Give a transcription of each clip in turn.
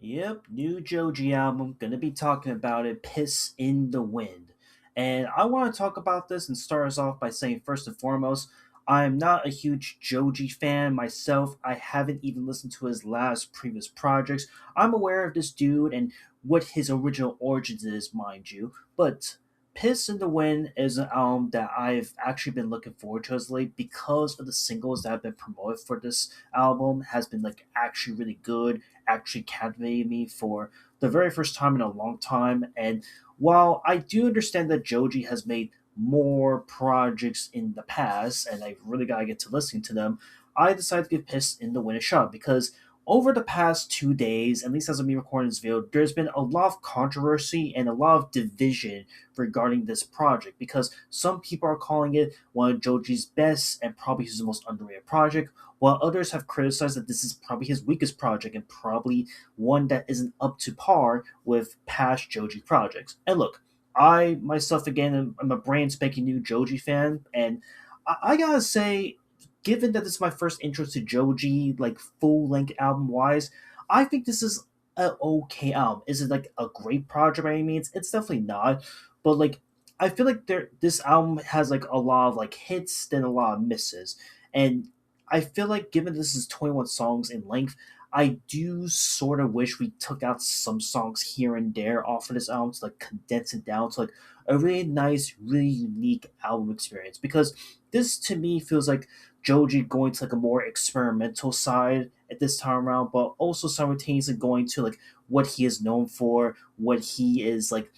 Yep, new Joji album. Gonna be talking about it. Piss in the Wind. And I want to talk about this and start us off by saying, first and foremost, I'm not a huge Joji fan myself. I haven't even listened to his last previous projects. I'm aware of this dude and what his original origins is, mind you. But Piss in the Wind is an album that I've actually been looking forward to as late because of the singles that have been promoted for this album has been like actually really good, actually captivated me for the very first time in a long time. And while I do understand that Joji has made more projects in the past, and I really gotta get to listening to them, I decided to give Piss in the Wind a shot because over the past 2 days, at least as of me recording this video, there's been a lot of controversy and a lot of division regarding this project because some people are calling it one of Joji's best and probably his most underrated project, while others have criticized that this is probably his weakest project and probably one that isn't up to par with past Joji projects. And look, I myself again am a brand spanking new Joji fan, and I gotta say, given that this is my first intro to Joji, like full length album wise, I think this is an okay album. Is it like a great project by any means? It's definitely not, but like I feel like this album has like a lot of like hits, then a lot of misses, and I feel like given this is 21 songs in length, I do sort of wish we took out some songs here and there off of this album to like condense it down to like a really nice, really unique album experience. Because this to me feels like Joji going to like a more experimental side at this time around, but also simultaneously going to like what he is known for, what he is like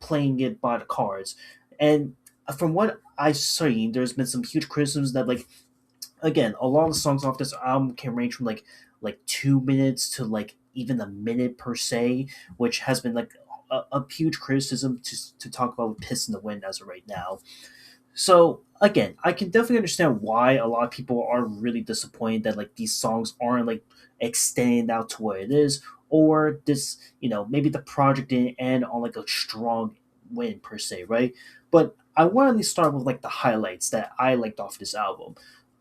playing it by the cards. And from what I've seen, there's been some huge criticisms that like again, a lot of the songs off this album can range from like 2 minutes to like even a minute per se, which has been like a huge criticism to talk about with Piss in the Wind as of right now. So again, I can definitely understand why a lot of people are really disappointed that like these songs aren't like extended out to what it is, or this, maybe the project didn't end on like a strong win per se, right? But I want to at least start with like the highlights that I liked off this album.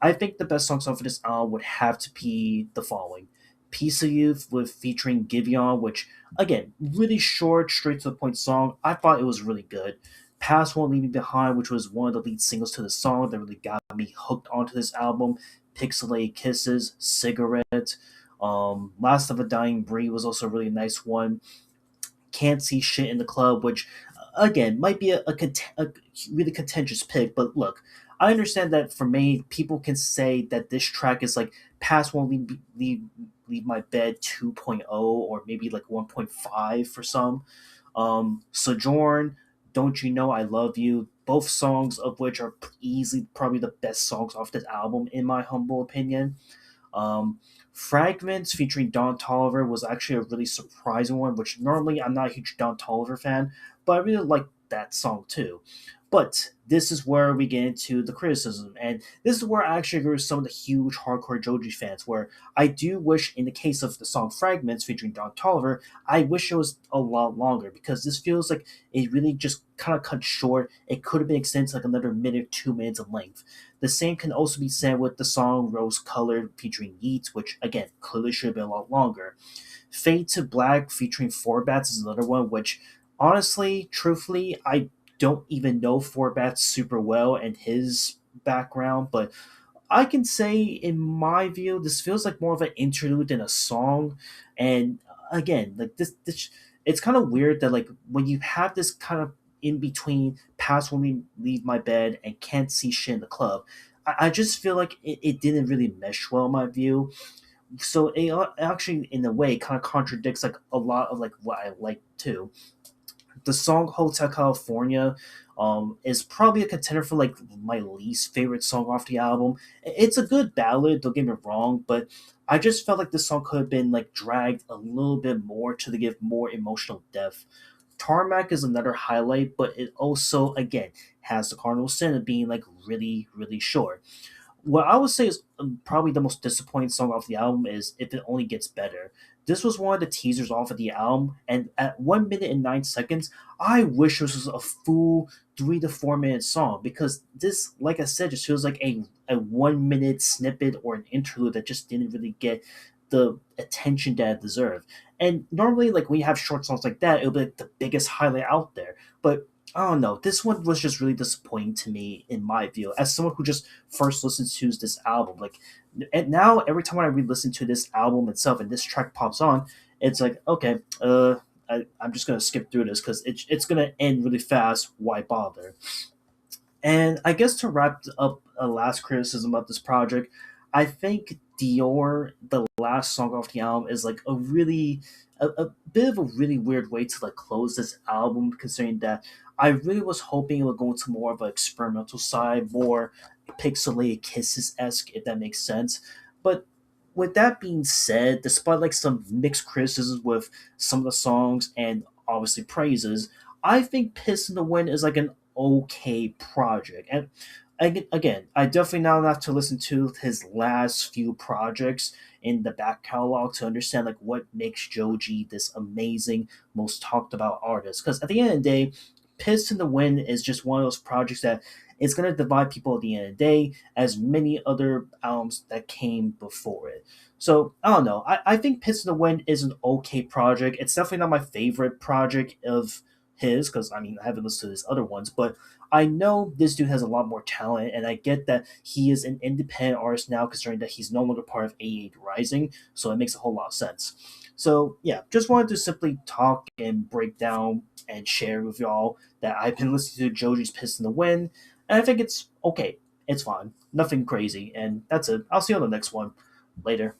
I think the best songs off of this album would have to be the following. Piece of Youth with featuring Giveon, which again, really short, straight to the point song. I thought it was really good. Past Won't Leave Me Behind, which was one of the lead singles to the song that really got me hooked onto this album. Pixelated Kisses, Cigarette, Last of a Dying Breed was also a really nice one. Can't See Shit in the Club, which again might be a really contentious pick, but look, I understand that for me, people can say that this track is like Past Won't Leave My Bed 2.0 or maybe like 1.5 for some. Sojourn, Don't You Know I Love You, both songs of which are easily probably the best songs off this album, in my humble opinion. Um, Fragments featuring Don Tolliver was actually a really surprising one, which normally I'm not a huge Don Tolliver fan, but I really like that song too. But this is where we get into the criticism, and this is where I actually agree with some of the huge hardcore Joji fans, where I do wish, in the case of the song Fragments featuring Don Tolliver, I wish it was a lot longer because this feels like it really just kind of cut short. It could have been extended to like another minute, 2 minutes in length. The same can also be said with the song Rose Colored featuring Yeats, which again clearly should have been a lot longer. Fade to Black featuring Four Bats is another one, which honestly, truthfully, I don't even know Four Bats super well and his background, but I can say, in my view, this feels like more of an interlude than a song. And again, like this it's kind of weird that like when you have this kind of in between past when we leave my bed and can't see shit in the club, I just feel like it didn't really mesh well in my view. So it actually, in a way, kind of contradicts like a lot of like what I like too. The song Hotel California is probably a contender for like my least favorite song off the album. It's a good ballad, don't get me wrong, but I just felt like this song could have been like dragged a little bit more to give more emotional depth. Tarmac is another highlight, but it also again has the cardinal sin of being like really really short. What I would say is probably the most disappointing song off the album is If It Only Gets Better. This was one of the teasers off of the album, and at 1 minute and 9 seconds, I wish this was a full 3 to 4 minute song because this, like I said, just feels like a 1 minute snippet or an interlude that just didn't really get the attention that it deserved. And normally, like when you have short songs like that, it'll be like the biggest highlight out there. But I don't know. This one was just really disappointing to me, in my view, as someone who just first listens to this album. Like, and now every time I re-listen to this album itself and this track pops on, it's like, okay, I'm just gonna skip through this because it's gonna end really fast. Why bother? And I guess to wrap up a last criticism of this project, I think Dior, the last song off the album, is like a bit of a really weird way to like close this album, considering that I really was hoping it would go into more of an experimental side, more pixelated kisses esque, if that makes sense. But with that being said, despite like some mixed criticisms with some of the songs and obviously praises, I think Piss in the Wind is like an okay project. And again, I definitely now have to listen to his last few projects in the back catalog to understand like what makes Joji this amazing, most talked about artist. Because at the end of the day, Piss in the Wind is just one of those projects that is going to divide people at the end of the day, as many other albums that came before it. So I don't know. I think Piss in the Wind is an okay project. It's definitely not my favorite project of his, because I mean I haven't listened to his other ones, but I know this dude has a lot more talent, and I get that he is an independent artist now, considering that he's no longer part of 88 Rising, so it makes a whole lot of sense. So yeah, just wanted to simply talk and break down and share with y'all that I've been listening to Joji's Piss in the Wind, and I think it's okay. It's fine. Nothing crazy, and that's it. I'll see you on the next one. Later.